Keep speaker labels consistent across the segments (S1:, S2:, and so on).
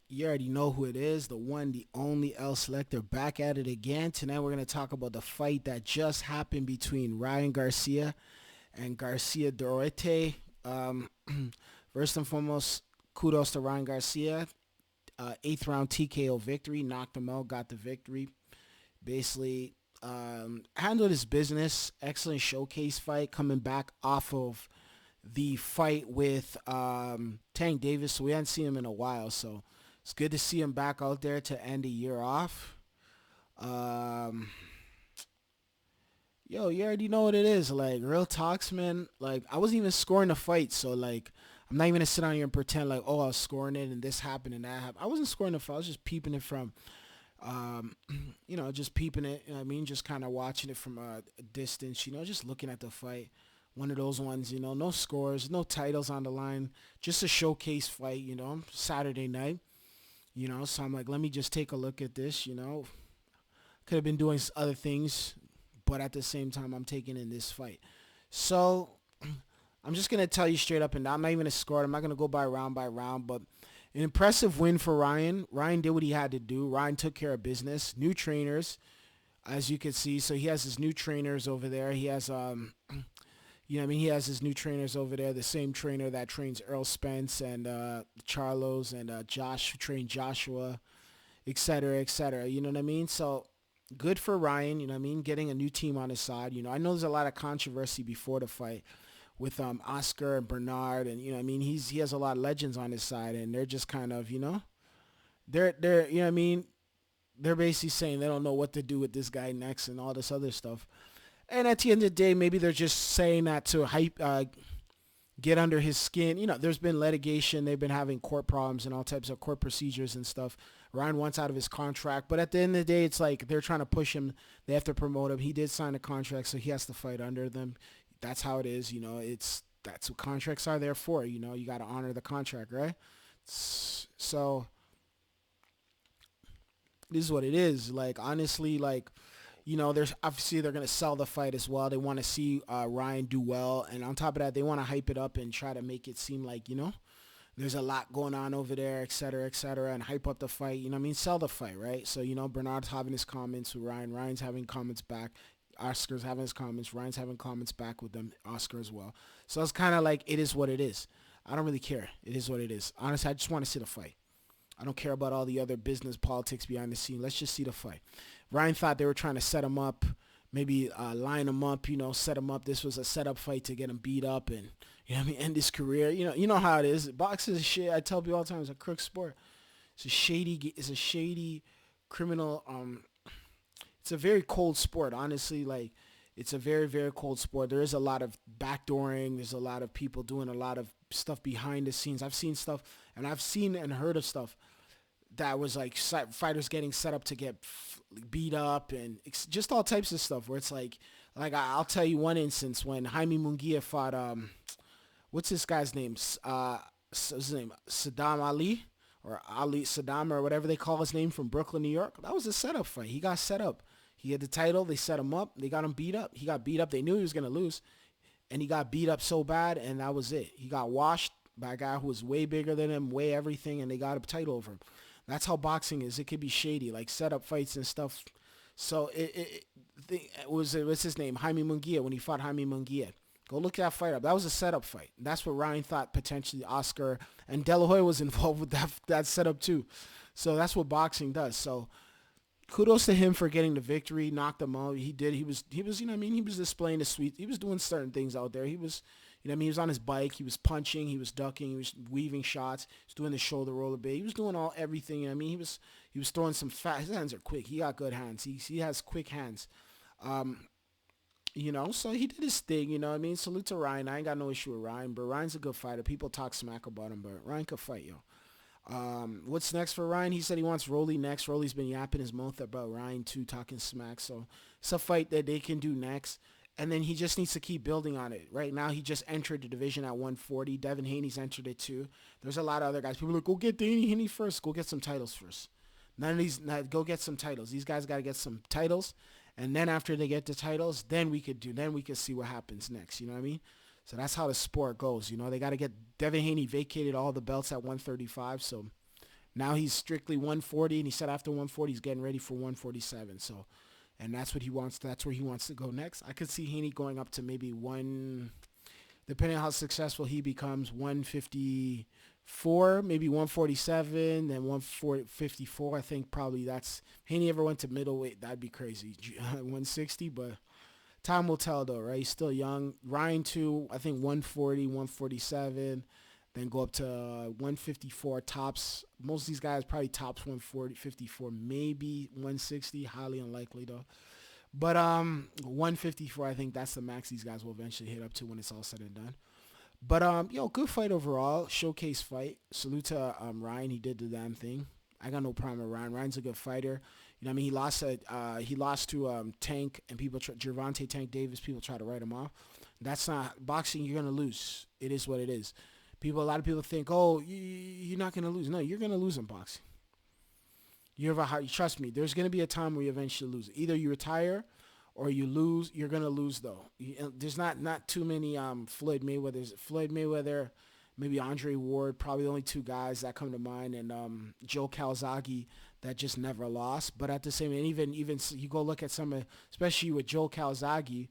S1: You already know who it is, the one, the only L Selector, back at it again. Tonight we're going to talk about the fight that just happened between Ryan Garcia and Garcia Duarte. Um, First and foremost, kudos to Ryan Garcia. Eighth round TKO victory, knocked him out, got the victory. Basically, handled his business. Excellent showcase fight, coming back off of the fight with Tank Davis. So we hadn't seen him in a while. So it's good to see him back out there to end the year off. Um, you already know what it is. Like, real talks, man. Like, I wasn't even scoring the fight. So, like, I'm not even going to sit on here and pretend like, oh, I was scoring it and this happened and that happened. I wasn't scoring the fight. I was just peeping it from um, just peeping it. You know what I mean, just kind of watching it from a distance. Just looking at the fight. One of those ones. No scores, no titles on the line, just a showcase fight. Saturday night. So I'm like, let me just take a look at this. Could have been doing other things, but at the same time, I'm taking in this fight. So I'm just gonna tell you straight up and down. I'm not even gonna score it. I'm not gonna go by round, but an impressive win for Ryan. Ryan did what he had to do. Ryan took care of business. New trainers, as you can see. So he has his new trainers over there. He has he has his new trainers over there. The same trainer that trains Earl Spence and Charlos and Josh, who trained Joshua, et cetera, et cetera. You know what I mean? So good for Ryan. You know what I mean? Getting a new team on his side. I know there's a lot of controversy before the fight with Oscar and Bernard, and he has a lot of legends on his side, and they're just kind of they're they're basically saying they don't know what to do with this guy next and all this other stuff. And at the end of the day, maybe they're just saying that to hype, get under his skin. There's been litigation. They've been having court problems and all types of court procedures and stuff. Ryan wants out of his contract. But at the end of the day, it's like they're trying to push him. They have to promote him. He did sign a contract, so he has to fight under them. That's how it is. That's what contracts are there for. You got to honor the contract, right? So this is what it is. Like, honestly, like, there's obviously they're gonna sell the fight as well. They want to see Ryan do well, and on top of that, they want to hype it up and try to make it seem like there's a lot going on over there, et cetera, and hype up the fight. Sell the fight, right? So Bernard's having his comments with Ryan. Ryan's having comments back. Oscar's having his comments. Ryan's having comments back with them. Oscar as well. So it's kind of like it is what it is. I don't really care. It is what it is. Honestly, I just want to see the fight. I don't care about all the other business politics behind the scene. Let's just see the fight. Ryan thought they were trying to set him up, maybe line him up, set him up. This was a setup fight to get him beat up and end his career. You know how it is. Boxing is shit. I tell people all the time, it's a crook sport. It's a shady criminal. It's a very cold sport, honestly. Like, it's a very, very cold sport. There is a lot of backdooring. There's a lot of people doing a lot of stuff behind the scenes. I've seen stuff, and I've seen and heard of stuff that was like fighters getting set up to get beat up and just all types of stuff where it's like I'll tell you one instance when Jaime Munguia fought what's this guy's name, his name Saddam Ali or Ali Saddam or whatever they call his name, from Brooklyn, New York. That was a setup fight. He got set up. He had the title. They set him up. They got him beat up. He got beat up. They knew he was gonna lose, and he got beat up so bad, and that was it. He got washed by a guy who was way bigger than him, way everything, and they got a title over him. That's how boxing is. It could be shady, like setup fights and stuff. So it was what's his name, Jaime Munguia, when he fought Jaime Munguia. Go look that fight up. That was a setup fight. That's what Ryan thought potentially Oscar and De La Hoya was involved with that setup too. So that's what boxing does. So kudos to him for getting the victory, knocked him out. He did. He was he was displaying the sweet. He was doing certain things out there. He was he was on his bike, he was punching, he was ducking, he was weaving shots, he was doing the shoulder roller bit. He was doing everything. He was throwing some fat. His hands are quick. He got good hands. He has quick hands. Um, so he did his thing, Salute to Ryan. I ain't got no issue with Ryan, but Ryan's a good fighter. People talk smack about him, but Ryan could fight, yo. What's next for Ryan? He said he wants Rolly next. Rolly's been yapping his mouth about Ryan too, talking smack. So it's a fight that they can do next. And then he just needs to keep building on it. Right now, he just entered the division at 140. Devin Haney's entered it too. There's a lot of other guys. People are like, go get Danny Haney first. Go get some titles first. None of these, go get some titles. These guys got to get some titles. And then after they get the titles, then we could see what happens next. You know what I mean? So that's how the sport goes. They got to get Devin Haney vacated all the belts at 135. So Now he's strictly 140, and he said after 140 he's getting ready for 147. So, and that's what he wants. That's where he wants to go next. I could see Haney going up to maybe one, depending on how successful he becomes, 154, maybe 147, then 154. I think probably that's, Haney ever went to middleweight, that'd be crazy. 160, but time will tell though, right? He's still young. Ryan too, I think 140, 147, then go up to 154 tops. Most of these guys probably tops 140, 54, maybe 160. Highly unlikely though. But 154, I think that's the max these guys will eventually hit up to when it's all said and done. But good fight overall. Showcase fight. Salute to Ryan. He did the damn thing. I got no problem with Ryan. Ryan's a good fighter. You know what I mean? He lost to Tank, and people Gervonta Tank Davis. People try to write him off. That's not boxing. You're gonna lose. It is what it is. A lot of people think, oh, you're not gonna lose. No, you're gonna lose in boxing. Trust me. There's gonna be a time where you eventually lose. Either you retire, or you lose. You're gonna lose though. There's not too many Floyd Mayweather, maybe Andre Ward, probably the only two guys that come to mind, and Joe Calzaghe that just never lost. But at the same, and even you go look at some, especially with Joe Calzaghe.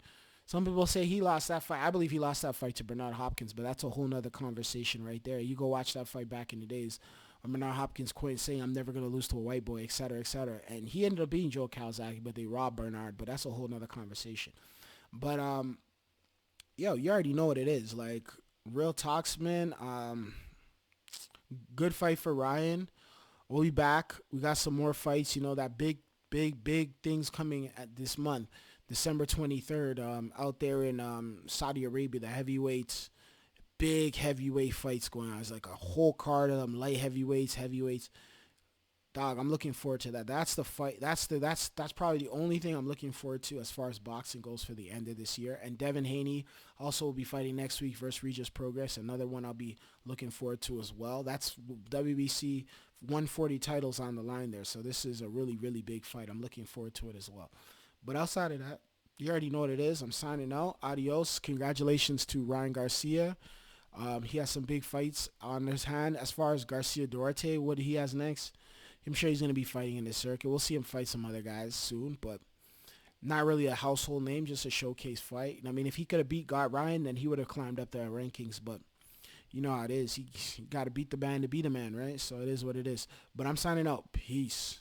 S1: Some people say he lost that fight. I believe he lost that fight to Bernard Hopkins, but that's a whole nother conversation right there. You go watch that fight back in the days. Bernard Hopkins quit saying, I'm never going to lose to a white boy, et cetera, et cetera. And he ended up beating Joe Calzaghe, but they robbed Bernard. But that's a whole nother conversation. But, you already know what it is. Like, real talks, man. Good fight for Ryan. We'll be back. We got some more fights. You know, that big things coming at this month. December 23rd, out there in Saudi Arabia, the heavyweights, big heavyweight fights going on. It's like a whole card of them, light heavyweights. Dog, I'm looking forward to that. That's the fight. That's probably the only thing I'm looking forward to as far as boxing goes for the end of this year. And Devin Haney also will be fighting next week versus Regis Progress, another one I'll be looking forward to as well. That's WBC 140 titles on the line there. So this is a really, really big fight. I'm looking forward to it as well. But outside of that, you already know what it is. I'm signing out. Adios. Congratulations to Ryan Garcia. He has some big fights on his hand. As far as Garcia Duarte, what he has next, I'm sure he's going to be fighting in this circuit. We'll see him fight some other guys soon, but not really a household name, just a showcase fight. I mean, if he could have beat Ryan, then he would have climbed up the rankings, but you know how it is. He got to beat the man to beat a man, right? So it is what it is. But I'm signing out. Peace.